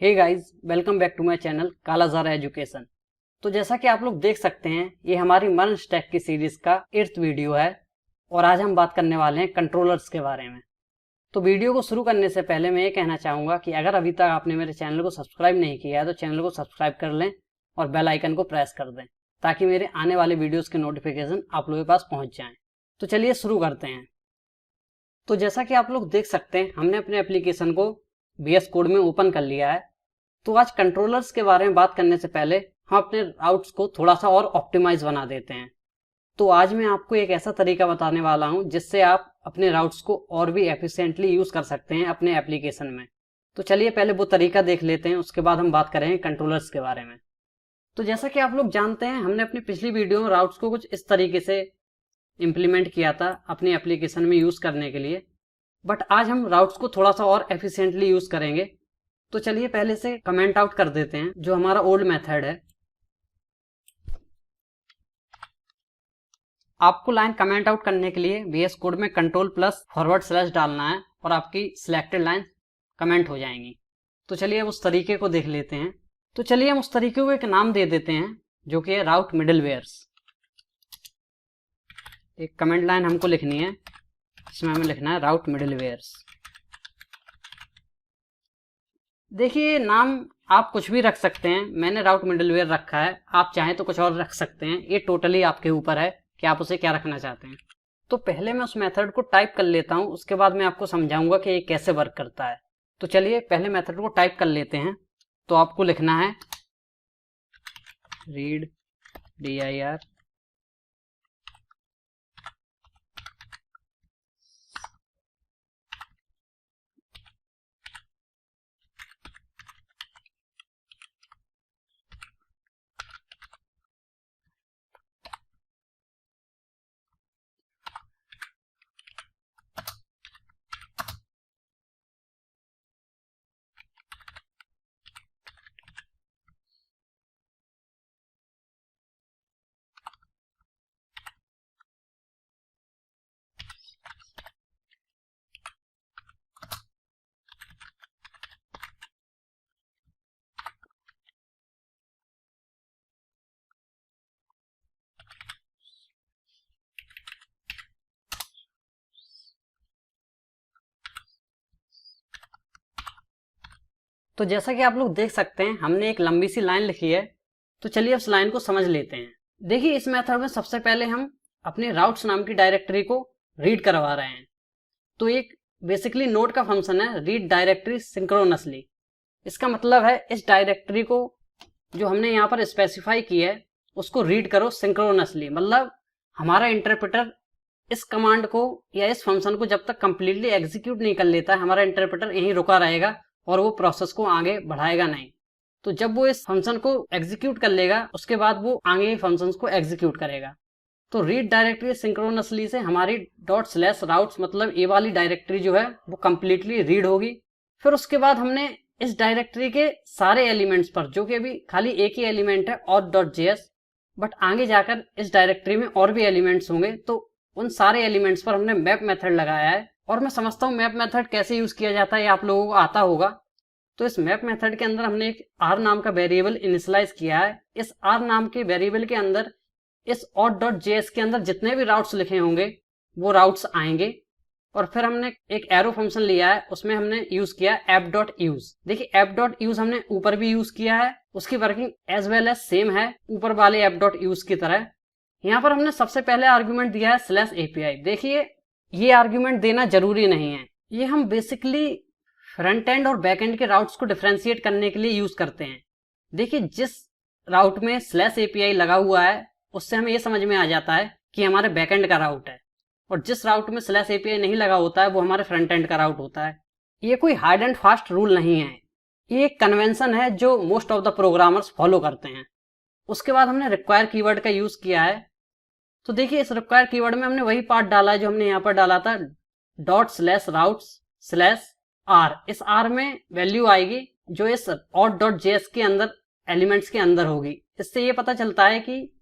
Hey guys, welcome back to my channel कालाज़ारा education. तो जैसा कि आप लोग देख सकते हैं, ये हमारी मर्न स्टैक की सीरीज का 8th वीडियो है और आज हम बात करने वाले हैं कंट्रोलर्स के बारे में। तो वीडियो को शुरू करने से पहले मैं ये कहना चाहूँगा कि अगर अभी तक आपने मेरे चैनल को सब्सक्राइब नहीं किया है तो चैनल को सब्सक्राइब कर लें और बेल आइकन को प्रेस कर दें ताकि मेरे आने वाले वीडियोज़ के नोटिफिकेशन आप लोगों के पास पहुँच जाएँ। तो चलिए शुरू करते हैं। तो जैसा कि आप लोग देख सकते हैं, हमने अपने एप्लीकेशन को VS कोड में ओपन कर लिया है। तो आज कंट्रोलर्स के बारे में बात करने से पहले हम अपने राउट्स को थोड़ा सा और ऑप्टिमाइज बना देते हैं। तो आज मैं आपको एक ऐसा तरीका बताने वाला हूं जिससे आप अपने राउट्स को और भी एफिशिएंटली यूज कर सकते हैं अपने एप्लीकेशन में। तो चलिए पहले वो तरीका देख लेते हैं, उसके बाद हम बात करेंगे कंट्रोलर्स के बारे में। तो जैसा कि आप लोग जानते हैं, हमने अपनी पिछली वीडियो में राउट्स को कुछ इस तरीके से इम्प्लीमेंट किया था अपनी एप्लीकेशन में यूज करने के लिए, बट आज हम राउट्स को थोड़ा सा और एफिशिएंटली यूज करेंगे। तो चलिए पहले से कमेंट आउट कर देते हैं जो हमारा ओल्ड मेथड है। आपको लाइन कमेंट आउट करने के लिए VS कोड में Ctrl+/ डालना है और आपकी सिलेक्टेड लाइन कमेंट हो जाएंगी। तो चलिए अब उस तरीके को देख लेते हैं। तो चलिए हम उस तरीके को एक नाम दे देते हैं जो कि है राउट मिडलवेयर्स। एक कमेंट लाइन हमको लिखनी है, इसमें हमें लिखना है राउट मिडलवेयर्स। देखिए नाम आप कुछ भी रख सकते हैं, मैंने राउट मिडलवेयर रखा है, आप चाहें तो कुछ और रख सकते हैं, ये टोटली आपके ऊपर है कि आप उसे क्या रखना चाहते हैं। तो पहले मैं उस मेथड को टाइप कर लेता हूं, उसके बाद मैं आपको समझाऊंगा कि ये कैसे वर्क करता है। तो चलिए पहले मेथड को टाइप कर लेते हैं। तो आपको लिखना है रीड dir तो जैसा कि आप लोग देख सकते हैं, हमने एक लंबी सी लाइन लिखी है। तो चलिए उस लाइन को समझ लेते हैं। देखिए इस मेथड में सबसे पहले हम अपने राउट्स नाम की डायरेक्टरी को रीड करवा रहे हैं। तो एक बेसिकली नोड का फंक्शन है रीड डायरेक्टरी सिंक्रोनसली। इसका मतलब है इस डायरेक्टरी को जो हमने यहाँ पर स्पेसिफाई की है उसको रीड करो सिंक्रोनसली। मतलब हमारा इंटरप्रेटर इस कमांड को या इस फंक्शन को जब तक कंप्लीटली एग्जीक्यूट नहीं कर लेता है, हमारा इंटरप्रेटर यहीं रुका रहेगा और वो प्रोसेस को आगे बढ़ाएगा नहीं। तो जब वो इस फंक्शन को एग्जीक्यूट कर लेगा उसके बाद वो आगे फंक्शंस को एग्जीक्यूट करेगा। तो रीड डायरेक्टरी सिंक्रोनसली से हमारी ./routes मतलब ये वाली डायरेक्टरी जो है वो कंप्लीटली रीड होगी। फिर उसके बाद हमने इस डायरेक्टरी के सारे एलिमेंट्स पर, जो कि अभी खाली एक ही एलिमेंट है auth.js, बट आगे जाकर इस डायरेक्टरी में और भी एलिमेंट्स होंगे, तो उन सारे एलिमेंट्स पर हमने मैप मेथड लगाया है। और मैं समझता हूँ मैप मेथड कैसे यूज किया जाता है ये आप लोगों को आता होगा। तो इस मैप मेथड के अंदर हमने एक r नाम का वेरिएबल इनिशियलाइज किया है। इस r नाम के वेरिएबल के अंदर इस auth.js के अंदर जितने भी राउट्स लिखे होंगे वो राउट्स आएंगे। और फिर हमने एक एरो फंक्शन लिया है, उसमें हमने यूज किया app.use। देखिए app.use हमने ऊपर भी यूज किया है, उसकी working as well as same है ऊपर वाले app.use की तरह। यहाँ पर हमने सबसे पहले आर्ग्यूमेंट दिया है /API। देखिए ये आर्ग्यूमेंट देना जरूरी नहीं है, ये हम बेसिकली फ्रंट एंड और बैक एंड के राउट्स को डिफरेंशिएट करने के लिए यूज करते हैं। देखिए जिस राउट में /API लगा हुआ है उससे हमें ये समझ में आ जाता है कि हमारे बैक एंड का राउट है, और जिस राउट में /API नहीं लगा होता है वो हमारे फ्रंट एंड का राउट होता है। ये कोई हार्ड एंड फास्ट रूल नहीं है, ये एक कन्वेंशन है जो most of the programmers follow करते हैं। उसके बाद हमने रिक्वायर कीवर्ड का यूज किया है। तो देखिए इस रिक्वायर कीवर्ड में हमने वही पार्ट डाला है जो हमने यहाँ पर डाला था ./routes/r। इस r में वैल्यू आएगी जो इस auth.js के अंदर एलिमेंट्स के अंदर होगी। इससे ये पता चलता है कि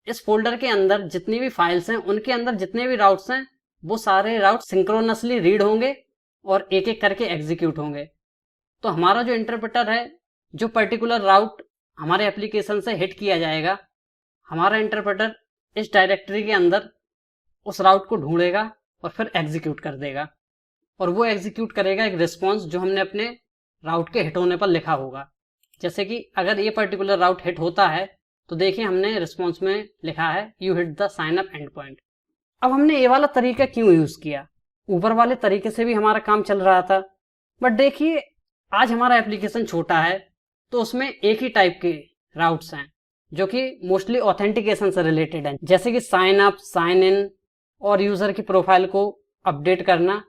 इस फोल्डर के अंदर जितनी भी फाइल्स हैं उनके अंदर जितने भी राउट्स हैं वो सारे राउट सिंक्रोनसली रीड होंगे और एक एक करके एग्जीक्यूट होंगे। तो हमारा जो इंटरप्रेटर है जो पर्टिकुलर राउट हमारे एप्लीकेशन से हिट किया जाएगा, हमारा इंटरप्रेटर इस डायरेक्टरी के अंदर उस राउट को ढूंढेगा और फिर एग्जीक्यूट कर देगा, और वो एग्जीक्यूट करेगा एक रिस्पॉन्स जो हमने अपने राउट के हिट होने पर लिखा होगा। जैसे कि अगर ये पर्टिकुलर राउट हिट होता है तो देखिए हमने रिस्पॉन्स में लिखा है you hit the sign up endpoint. अब हमने ये वाला तरीका क्यों यूज किया? ऊपर वाले तरीके से भी हमारा काम चल रहा था, बट देखिए आज हमारा एप्लीकेशन छोटा है तो उसमें एक ही टाइप के राउट्स हैं जो कि मोस्टली ऑथेंटिकेशन से रिलेटेड हैं, जैसे कि साइन अप, साइन इन और यूजर की प्रोफाइल को अपडेट करना।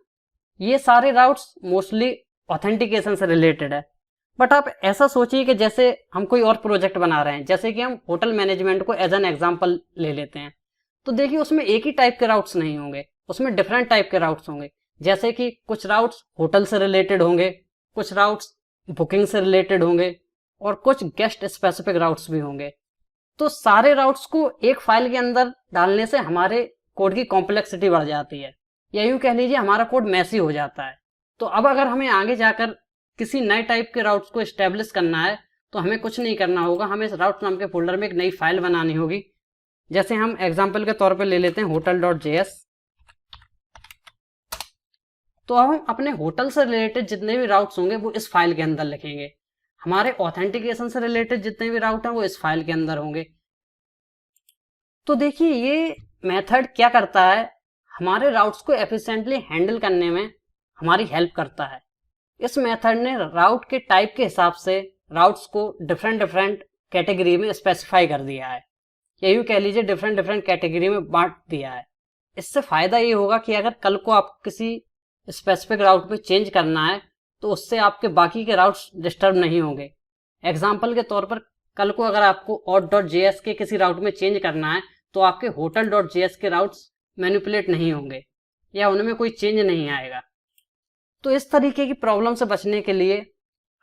ये सारे राउट्स मोस्टली ऑथेंटिकेशन से रिलेटेड है। बट आप ऐसा सोचिए कि जैसे हम कोई और प्रोजेक्ट बना रहे हैं, जैसे कि हम होटल मैनेजमेंट को एज एन एग्जांपल ले लेते हैं, तो देखिए उसमें एक ही टाइप के राउट्स नहीं होंगे, उसमें डिफरेंट टाइप के राउट्स होंगे। जैसे कि कुछ राउट्स होटल से रिलेटेड होंगे, कुछ राउट्स बुकिंग से रिलेटेड होंगे और कुछ गेस्ट स्पेसिफिक राउट्स भी होंगे। तो सारे राउट्स को एक फाइल के अंदर डालने से हमारे कोड की कॉम्प्लेक्सिटी बढ़ जाती है, या यूं कह लीजिए हमारा कोड मैसी हो जाता है। तो अब अगर हमें आगे जाकर किसी नए टाइप के राउट्स को एस्टेब्लिश करना है तो हमें कुछ नहीं करना होगा, हमें इस राउट्स नाम के फोल्डर में एक नई फाइल बनानी होगी। जैसे हम एग्जांपल के तौर पे ले लेते हैं hotel.js। तो अब हम अपने होटल से रिलेटेड जितने भी राउट्स होंगे वो इस फाइल के अंदर लिखेंगे, हमारे ऑथेंटिकेशन से रिलेटेड जितने भी राउट हैं वो इस फाइल के अंदर होंगे। तो देखिए ये मेथड क्या करता है, हमारे राउट्स को एफिशिएंटली हैंडल करने में हमारी हेल्प करता है। इस मेथड ने राउट के टाइप के हिसाब से राउट्स को डिफरेंट कैटेगरी में स्पेसिफाई कर दिया है, या यूं कह लीजिए डिफरेंट कैटेगरी में बांट दिया है। इससे फायदा ये होगा कि अगर कल को आपको किसी स्पेसिफिक राउट पे चेंज करना है तो उससे आपके बाकी के राउट्स डिस्टर्ब नहीं होंगे। एग्जाम्पल के तौर पर कल को अगर आपको auth.js के किसी राउट में चेंज करना है तो आपके hotel.js के राउट्स मैनिपुलेट नहीं होंगे या उनमें कोई चेंज नहीं आएगा। तो इस तरीके की प्रॉब्लम से बचने के लिए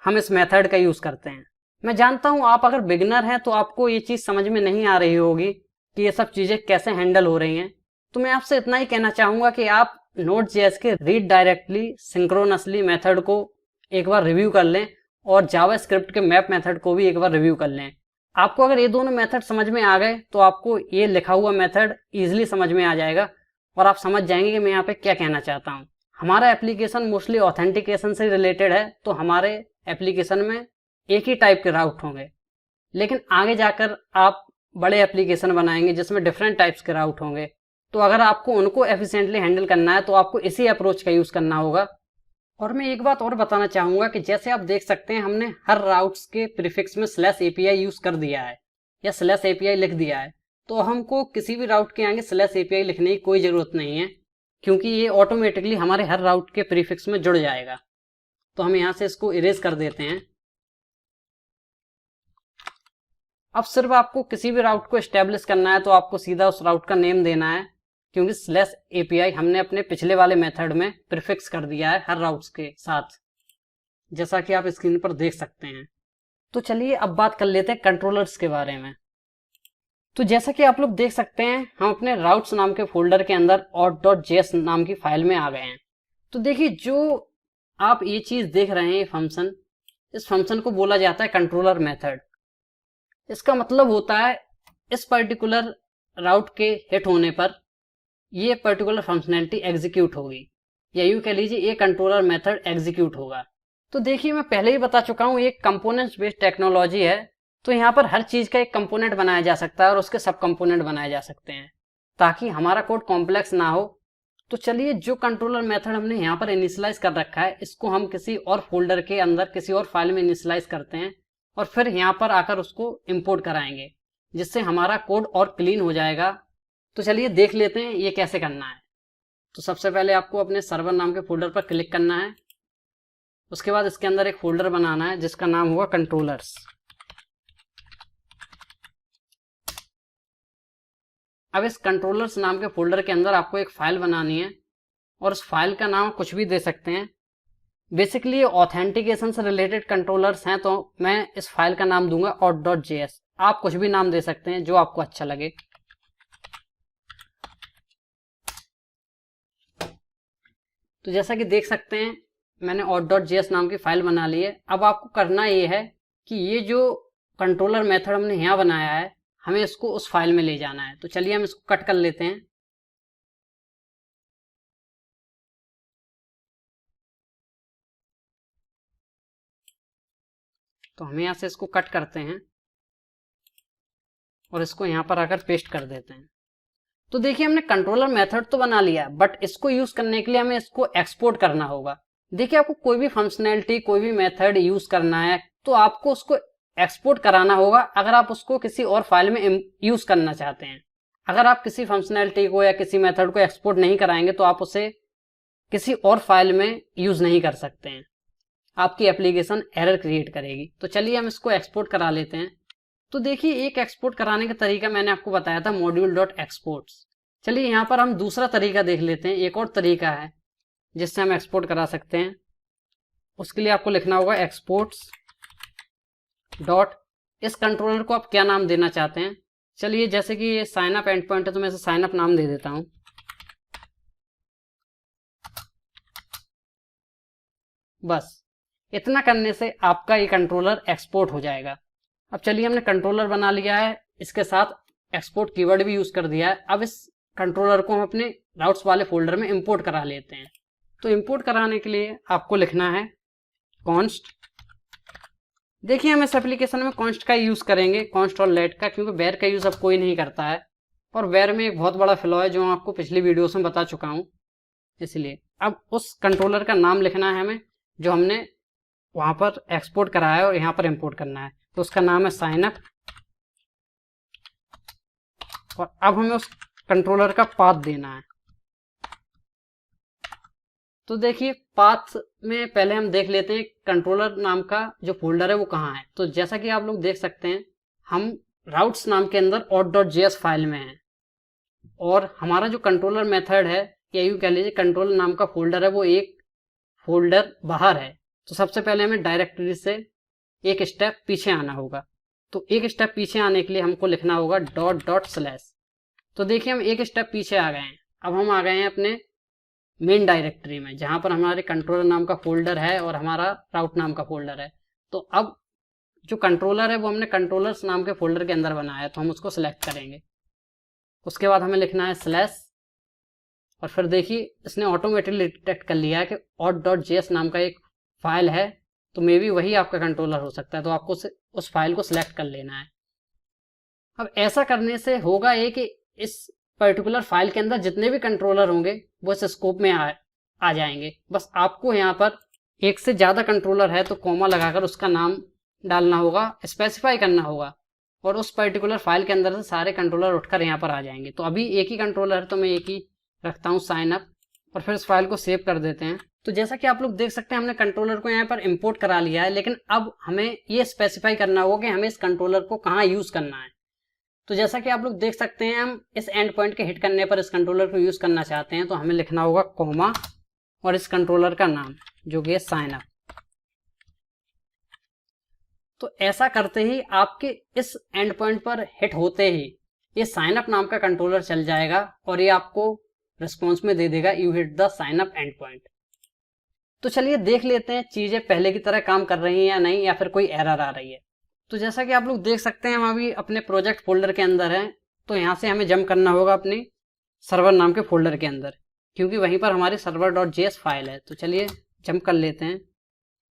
हम इस मेथड का यूज करते हैं। मैं जानता हूं आप अगर बिगिनर हैं तो आपको ये चीज समझ में नहीं आ रही होगी कि ये सब चीजें कैसे हैंडल हो रही हैं, तो मैं आपसे इतना ही कहना चाहूंगा कि आप Node.js के रीड डायरेक्टली सिंक्रोनसली मेथड को एक बार रिव्यू कर लें और जावास्क्रिप्ट के मैप मेथड को भी एक बार रिव्यू कर लें। आपको अगर ये दोनों मेथड समझ में आ गए तो आपको ये लिखा हुआ मेथड इजीली समझ में आ जाएगा और आप समझ जाएंगे कि मैं यहाँ पे क्या कहना चाहता हूँ। हमारा एप्लीकेशन मोस्टली ऑथेंटिकेशन से रिलेटेड है तो हमारे एप्लीकेशन में एक ही टाइप के राउट होंगे, लेकिन आगे जाकर आप बड़े एप्लीकेशन बनाएंगे जिसमें डिफरेंट टाइप्स के राउट होंगे, तो अगर आपको उनको एफिशिएंटली हैंडल करना है तो आपको इसी अप्रोच का यूज करना होगा। और मैं एक बात और बताना चाहूंगा कि जैसे आप देख सकते हैं हमने हर राउट्स के प्रीफिक्स में /API यूज कर दिया है या /API लिख दिया है, तो हमको किसी भी राउट के आगे /API लिखने की कोई जरूरत नहीं है क्योंकि ये ऑटोमेटिकली हमारे हर राउट के प्रीफिक्स में जुड़ जाएगा। तो हम यहाँ से इसको इरेज कर देते हैं। अब सिर्फ आपको किसी भी राउट को एस्टेब्लिश करना है तो आपको सीधा उस राउट का नेम देना है, क्योंकि /API हमने अपने पिछले वाले मेथड में प्रीफिक्स कर दिया है हर राउट्स के साथ, जैसा कि आप स्क्रीन पर देख सकते हैं। तो चलिए अब बात कर लेते हैं कंट्रोलर्स के बारे में। तो जैसा कि आप लोग देख सकते हैं हम अपने राउट्स नाम के फोल्डर के अंदर auth.js नाम की फाइल में आ गए हैं। तो देखिए जो आप ये चीज देख रहे हैं, ये फंक्शन, इस फंक्शन को बोला जाता है कंट्रोलर मेथड। इसका मतलब होता है इस पर्टिकुलर राउट के हिट होने पर ये पर्टिकुलर फंक्शनैलिटी एग्जीक्यूट होगी, या यूं कह लीजिए ये कंट्रोलर मेथड एग्जीक्यूट होगा। तो देखिए मैं पहले ही बता चुका हूं ये कंपोनेंट्स बेस्ड टेक्नोलॉजी है, तो यहाँ पर हर चीज का एक कंपोनेंट बनाया जा सकता है और उसके सब कंपोनेंट बनाए जा सकते हैं ताकि हमारा कोड कॉम्प्लेक्स ना हो। तो चलिए जो कंट्रोलर मेथड हमने यहाँ पर इनिशियलाइज कर रखा है इसको हम किसी और फोल्डर के अंदर किसी और फाइल में इनिशियलाइज करते हैं और फिर यहाँ पर आकर उसको इंपोर्ट कराएंगे, जिससे हमारा कोड और क्लीन हो जाएगा। तो चलिए देख लेते हैं ये कैसे करना है। तो सबसे पहले आपको अपने सर्वर नाम के फोल्डर पर क्लिक करना है, उसके बाद इसके अंदर एक फोल्डर बनाना है जिसका नाम होगा कंट्रोलर्स। अब इस कंट्रोलर्स नाम के फोल्डर के अंदर आपको एक फाइल बनानी है और उस फाइल का नाम कुछ भी दे सकते हैं। बेसिकली ये ऑथेंटिकेशन से रिलेटेड कंट्रोलर्स हैं तो मैं इस फाइल का नाम दूंगा auth.js। आप कुछ भी नाम दे सकते हैं जो आपको अच्छा लगे। तो जैसा कि देख सकते हैं मैंने auth.js नाम की फाइल बना ली है। अब आपको करना ये है कि ये जो कंट्रोलर मेथड हमने यहाँ बनाया है हमें इसको उस फाइल में ले जाना है। तो चलिए हम इसको कट कर लेते हैं। तो हम यहाँ से इसको कट करते हैं और इसको यहाँ पर आकर पेस्ट कर देते हैं। तो देखिए हमने कंट्रोलर मेथड तो बना लिया, बट इसको यूज करने के लिए हमें इसको एक्सपोर्ट करना होगा। देखिए आपको कोई भी फंक्शनैलिटी, कोई भी मेथड यूज करना है तो आपको उसको एक्सपोर्ट कराना होगा अगर आप उसको किसी और फाइल में यूज करना चाहते हैं। अगर आप किसी फंक्शनैलिटी को या किसी मेथड को एक्सपोर्ट नहीं कराएंगे तो आप उसे किसी और फाइल में यूज नहीं कर सकते हैं, आपकी एप्लीकेशन एरर क्रिएट करेगी। तो चलिए हम इसको एक्सपोर्ट करा लेते हैं। तो देखिए एक एक्सपोर्ट कराने का तरीका मैंने आपको बताया था, module.exports। चलिए यहाँ पर हम दूसरा तरीका देख लेते हैं। एक और तरीका है जिससे हम एक्सपोर्ट करा सकते हैं। उसके लिए आपको लिखना होगा एक्सपोर्ट्स डॉट, इस कंट्रोलर को आप क्या नाम देना चाहते हैं। चलिए जैसे कि ये साइन अप एंड पॉइंट है तो मैं इसे साइन अप नाम दे देता हूं। बस इतना करने से आपका ये कंट्रोलर एक्सपोर्ट हो जाएगा। अब चलिए हमने कंट्रोलर बना लिया है, इसके साथ एक्सपोर्ट कीवर्ड भी यूज कर दिया है। अब इस कंट्रोलर को हम अपने राउट्स वाले फोल्डर में इंपोर्ट करा लेते हैं। तो इंपोर्ट कराने के लिए आपको लिखना है कॉन्स्ट। देखिए हम इस एप्लीकेशन में कॉन्स्ट का यूज करेंगे, कॉन्स्ट और लेट का, क्योंकि वेर का यूज अब कोई नहीं करता है और वेर में एक बहुत बड़ा फ्लॉ है जो आपको पिछली वीडियोस में बता चुका हूं। इसलिए अब उस कंट्रोलर का नाम लिखना है हमें जो हमने वहां पर एक्सपोर्ट कराया है और यहाँ पर इंपोर्ट करना है। तो उसका नाम है साइन अप और अब हमें उस कंट्रोलर का पाथ देना है। तो देखिए पाथ में पहले हम देख लेते हैं कंट्रोलर नाम का जो फोल्डर है वो कहाँ है। तो जैसा कि आप लोग देख सकते हैं हम राउट्स नाम के अंदर auth.js फाइल में हैं और हमारा जो कंट्रोलर मेथड है या यूं कह लीजिए कंट्रोलर नाम का फोल्डर है वो एक फोल्डर बाहर है। तो सबसे पहले हमें डायरेक्टरी से एक स्टेप पीछे आना होगा। तो एक स्टेप पीछे आने के लिए हमको लिखना होगा ./। तो देखिए हम एक स्टेप पीछे आ गए हैं। अब हम आ गए हैं अपने मेन डायरेक्टरी में जहां पर हमारे कंट्रोलर नाम का फोल्डर है और हमारा राउट नाम का फोल्डर है। तो अब जो कंट्रोलर है वो हमने कंट्रोलर्स नाम के फोल्डर के अंदर बनाया है, तो हम उसको सिलेक्ट करेंगे। उसके बाद हमें लिखना है स्लैश और फिर देखिए इसने ऑटोमेटिकली डिटेक्ट कर लिया है कि auth.js नाम का एक फाइल है, तो मे बी वही आपका कंट्रोलर हो सकता है। तो आपको उस फाइल को सिलेक्ट कर लेना है। अब ऐसा करने से होगा ये कि इस पर्टिकुलर फाइल के अंदर जितने भी कंट्रोलर होंगे वो इस स्कोप में आ जाएंगे। बस आपको यहाँ पर एक से ज़्यादा कंट्रोलर है तो कॉमा लगाकर उसका नाम डालना होगा, स्पेसिफाई करना होगा और उस पर्टिकुलर फाइल के अंदर से सारे कंट्रोलर उठकर यहाँ पर आ जाएंगे। तो अभी एक ही कंट्रोलर है तो मैं एक ही रखता हूँ साइन अप और फिर इस फाइल को सेव कर देते हैं। तो जैसा कि आप लोग देख सकते हैं हमने कंट्रोलर को यहाँ पर इंपोर्ट करा लिया है, लेकिन अब हमें ये स्पेसिफाई करना होगा कि हमें इस कंट्रोलर को कहाँ यूज़ करना है। तो जैसा कि आप लोग देख सकते हैं हम इस एंड पॉइंट के हिट करने पर इस कंट्रोलर को यूज करना चाहते हैं तो हमें लिखना होगा कॉमा और इस कंट्रोलर का नाम जो कि है साइन अप। तो ऐसा करते ही आपके इस एंड पॉइंट पर हिट होते ही ये साइन अप नाम का कंट्रोलर चल जाएगा और ये आपको रिस्पॉन्स में दे देगा you hit the sign up endpoint. तो चलिए देख लेते हैं चीजें पहले की तरह काम कर रही हैं या नहीं, या फिर कोई एरर आ रही है। तो जैसा कि आप लोग देख सकते हैं हम अभी अपने प्रोजेक्ट फोल्डर के अंदर हैं। तो यहाँ से हमें जंप करना होगा अपने सर्वर नाम के फोल्डर के अंदर, क्योंकि वहीं पर हमारी server.js फाइल है। तो चलिए जंप कर लेते हैं।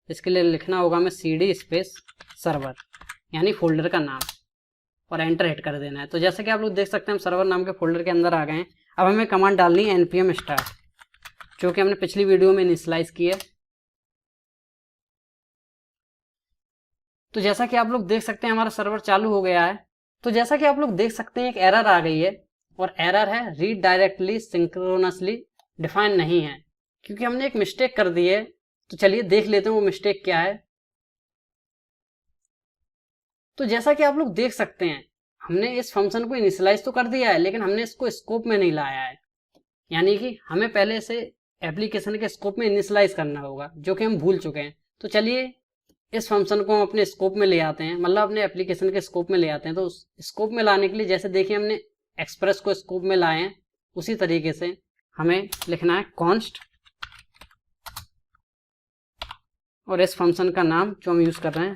इसके लिए लिखना होगा हमें cd स्पेस सर्वर यानी फोल्डर का नाम और एंटर हिट कर देना है। तो जैसा कि आप लोग देख सकते हैं हम सर्वर नाम के फोल्डर के अंदर आ गए हैं। अब हमें कमांड डालनी है npm start, जो कि हमने पिछली वीडियो में इनिशियलाइज की है। तो जैसा कि आप लोग देख सकते हैं हमारा सर्वर चालू हो गया है। तो जैसा कि आप लोग देख सकते हैं एक एरर आ गई है और एरर है रीड डायरेक्टली सिंक्रोनसली डिफाइन नहीं है, क्योंकि हमने एक मिस्टेक कर दी है। तो चलिए देख लेते हैं वो मिस्टेक क्या है। तो जैसा कि आप लोग देख सकते हैं हमने इस फंक्शन को इनिशियलाइज तो कर दिया है, लेकिन हमने इसको स्कोप में नहीं लाया है। यानी कि हमें पहले से एप्लीकेशन के स्कोप में इनिशियलाइज करना होगा, जो कि हम भूल चुके हैं। तो चलिए इस फंक्शन को हम अपने स्कोप में ले आते हैं, मतलब अपने एप्लीकेशन के स्कोप में ले आते हैं। तो उस स्कोप में लाने के लिए जैसे देखिए हमने एक्सप्रेस को स्कोप में लाए हैं, उसी तरीके से हमें लिखना है कॉन्स्ट और इस फंक्शन का नाम जो हम यूज कर रहे हैं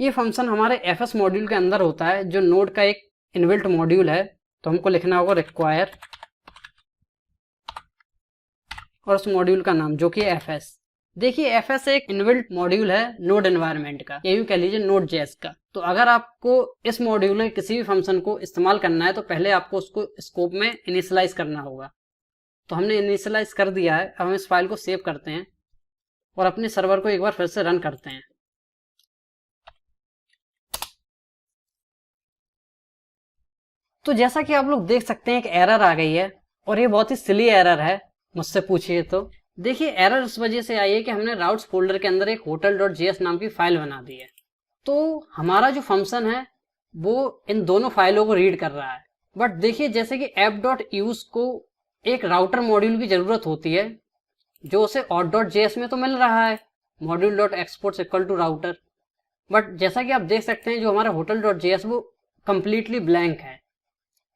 ये फंक्शन हमारे fs मॉड्यूल के अंदर होता है, जो नोड का एक इनबिल्ट मॉड्यूल है। तो हमको लिखना होगा रिक्वायर और उस मॉड्यूल का नाम जो कि fs। देखिए fs एक इनबिल्ट मॉड्यूल है नोड एनवायरनमेंट का, या यूं कह लीजिए नोड जेएस का। तो अगर आपको इस मॉड्यूल में किसी भी फंक्शन को इस्तेमाल करना है तो पहले आपको उसको स्कोप में इनिशियलाइज करना होगा। तो हमने इनिशियलाइज कर दिया है। अब हम इस फाइल को सेव करते हैं और अपने सर्वर को एक बार फिर से रन करते हैं। तो जैसा कि आप लोग देख सकते हैं एक एरर आ गई है, और ये बहुत ही सिली एरर है मुझसे पूछिए तो। देखिए एरर इस वजह से आई है कि हमने राउट्स फोल्डर के अंदर एक hotel.js नाम की फाइल बना दी है। तो हमारा जो फंक्शन है वो इन दोनों फाइलों को रीड कर रहा है। बट देखिए जैसे कि app.use को एक राउटर मॉड्यूल की जरूरत होती है, जो उसे auth.js में तो मिल रहा है module.exports equal to router. But जैसा कि आप देख सकते हैं जो हमारा hotel.js वो कंप्लीटली ब्लैंक है,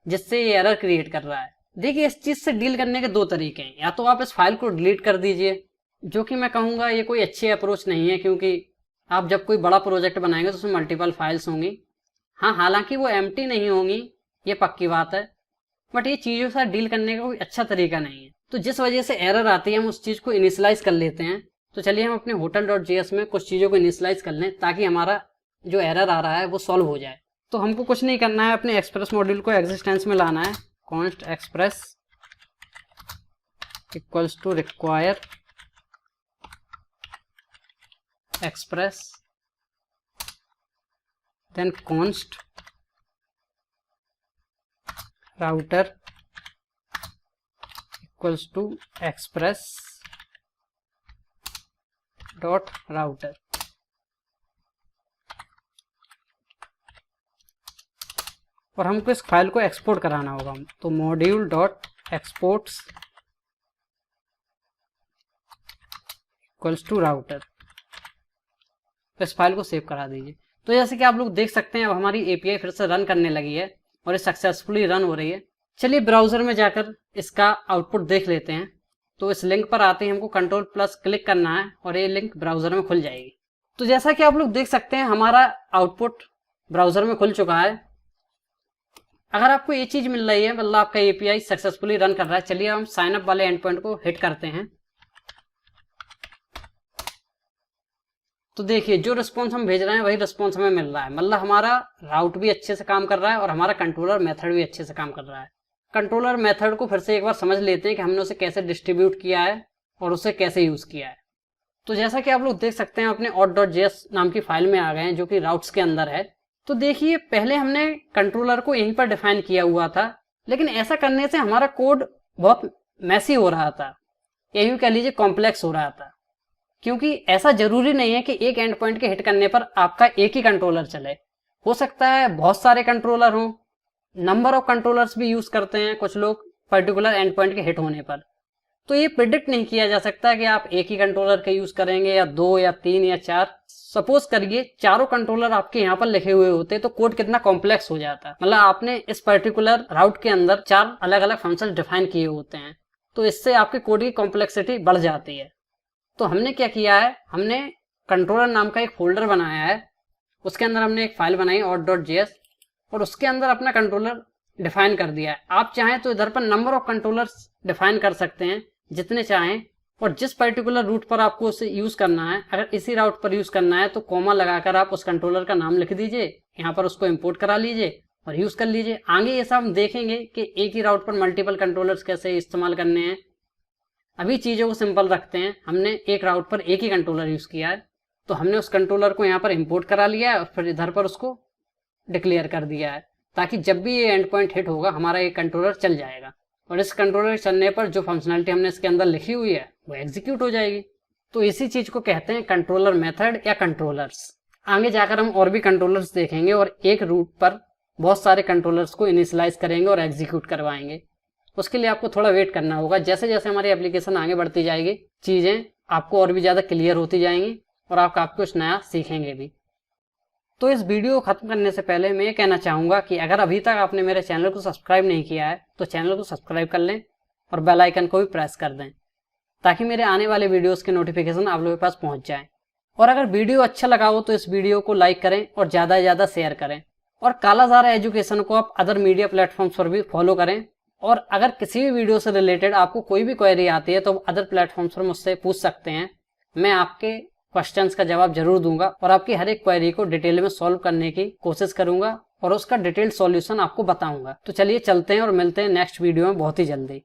जिससे ये एरर क्रिएट कर रहा है। देखिए इस चीज से डील करने के दो तरीके हैं। या तो आप इस फाइल को डिलीट कर दीजिए, जो कि मैं कहूंगा ये कोई अच्छी अप्रोच नहीं है, क्योंकि आप जब कोई बड़ा प्रोजेक्ट बनाएंगे तो उसमें मल्टीपल फाइल्स होंगी। हाँ, हालांकि वो एम्प्टी नहीं होंगी, ये पक्की बात है, बट ये चीजों के साथ डील करने का कोई अच्छा तरीका नहीं है। तो जिस वजह से एरर आती है हम उस चीज को इनिशियलाइज कर लेते हैं। तो चलिए हम अपने hotel.js में कुछ चीजों को इनिशियलाइज कर लें, ताकि हमारा जो एरर आ रहा है वो सॉल्व हो जाए। तो हमको कुछ नहीं करना है, अपने एक्सप्रेस मॉड्यूल को एग्जिस्टेंस में लाना है। const express equals to require express, then const router equals to express dot router. और हमको इस फाइल को एक्सपोर्ट कराना होगा। तो module dot exports equals to router, इस फाइल को सेव करा दीजिए। तो जैसे कि आप लोग देख सकते हैं अब हमारी एपीआई फिर से रन करने लगी है और ये सक्सेसफुली रन हो रही है। चलिए ब्राउजर में जाकर इसका आउटपुट देख लेते हैं। तो इस लिंक पर आते ही हमको Ctrl+ क्लिक करना है और ये लिंक ब्राउजर में खुल जाएगी। तो जैसा कि आप लोग देख सकते हैं हमारा आउटपुट ब्राउजर में खुल चुका है। अगर आपको ये चीज मिल रही है मतलब आपका एपीआई सक्सेसफुली रन कर रहा है। चलिए हम साइन अप वाले एंड पॉइंट को हिट करते हैं। तो देखिए जो रिस्पॉन्स हम भेज रहे हैं वही रिस्पॉन्स हमें मिल रहा है। मतलब हमारा राउट भी अच्छे से काम कर रहा है और हमारा कंट्रोलर मेथड भी अच्छे से काम कर रहा है। कंट्रोलर मेथड को फिर से एक बार समझ लेते हैं कि हमने उसे कैसे डिस्ट्रीब्यूट किया है और उसे कैसे यूज किया है। तो जैसा कि आप लोग देख सकते हैं अपने auth.js नाम की फाइल में आ गए हैं, जो कि राउट्स के अंदर है। तो देखिए पहले हमने कंट्रोलर को यहीं पर डिफाइन किया हुआ था, लेकिन ऐसा करने से हमारा कोड बहुत मैसी हो रहा था, या यूं कह लीजिए कॉम्प्लेक्स हो रहा था। क्योंकि ऐसा जरूरी नहीं है कि एक एंड पॉइंट के हिट करने पर आपका एक ही कंट्रोलर चले। हो सकता है बहुत सारे कंट्रोलर हों, नंबर ऑफ कंट्रोलर्स भी यूज करते हैं कुछ लोग पर्टिकुलर एंड पॉइंट के हिट होने पर। तो ये प्रिडिक्ट नहीं किया जा सकता कि आप एक ही कंट्रोलर का यूज करेंगे या 2 या 3 या 4। सपोज करिए चारों कंट्रोलर आपके यहाँ पर लिखे हुए होते तो कोड कितना कॉम्प्लेक्स हो जाता। मतलब आपने इस पर्टिकुलर राउट के अंदर 4 अलग अलग फंक्शन डिफाइन किए होते हैं, तो इससे आपके कोड की कॉम्प्लेक्सिटी बढ़ जाती है। तो हमने क्या किया है, हमने कंट्रोलर नाम का एक फोल्डर बनाया है, उसके अंदर हमने एक फाइल बनाई auth.js और उसके अंदर अपना कंट्रोलर डिफाइन कर दिया है। आप चाहें तो इधर पर नंबर ऑफ कंट्रोलर्स डिफाइन कर सकते हैं जितने चाहें, और जिस पर्टिकुलर रूट पर आपको उसे यूज करना है, अगर इसी राउट पर यूज करना है तो कॉमा लगाकर आप उस कंट्रोलर का नाम लिख दीजिए, यहाँ पर उसको इंपोर्ट करा लीजिए और यूज कर लीजिए। आगे ये सब हम देखेंगे कि एक ही राउट पर मल्टीपल कंट्रोलर्स कैसे इस्तेमाल करने हैं। अभी चीजों को सिंपल रखते हैं। हमने एक राउट पर एक ही कंट्रोलर यूज किया है, तो हमने उस कंट्रोलर को यहाँ पर इंपोर्ट करा लिया है और फिर इधर पर उसको डिक्लेयर कर दिया है, ताकि जब भी ये एंड पॉइंट हिट होगा हमारा ये कंट्रोलर चल जाएगा और इस कंट्रोलर चलने पर जो फंक्शनलिटी हमने इसके अंदर लिखी हुई है वो एग्जीक्यूट हो जाएगी। तो इसी चीज को कहते हैं कंट्रोलर मेथड या कंट्रोलर्स। आगे जाकर हम और भी कंट्रोलर्स देखेंगे और एक रूट पर बहुत सारे कंट्रोलर्स को इनिशियलाइज करेंगे और एग्जीक्यूट करवाएंगे। उसके लिए आपको थोड़ा वेट करना होगा। जैसे जैसे हमारी एप्लीकेशन आगे बढ़ती जाएगी चीजें आपको और भी ज्यादा क्लियर होती जाएंगी और आप काफी कुछ नया सीखेंगे भी। तो इस वीडियो को खत्म करने से पहले मैं ये कहना चाहूंगा कि अगर अभी तक आपने मेरे चैनल को सब्सक्राइब नहीं किया है तो चैनल को सब्सक्राइब कर लें और बेल आइकन को भी प्रेस कर दें, ताकि मेरे आने वाले वीडियोस के नोटिफिकेशन आप लोगों के पास पहुंच जाए। और अगर वीडियो अच्छा लगा हो तो इस वीडियो को लाइक करें और ज़्यादा से ज़्यादा शेयर करें। और कालाज़ारा एजुकेशन को आप अदर मीडिया प्लेटफॉर्म्स पर भी फॉलो करें। और अगर किसी भी वीडियो से रिलेटेड आपको कोई भी क्वेरी आती है तो अदर प्लेटफॉर्म्स पर मुझसे पूछ सकते हैं। मैं आपके क्वेश्चंस का जवाब जरूर दूंगा और आपकी हर एक क्वेरी को डिटेल में सॉल्व करने की कोशिश करूंगा और उसका डिटेल्ड सॉल्यूशन आपको बताऊंगा। तो चलिए चलते हैं और मिलते हैं नेक्स्ट वीडियो में बहुत ही जल्दी।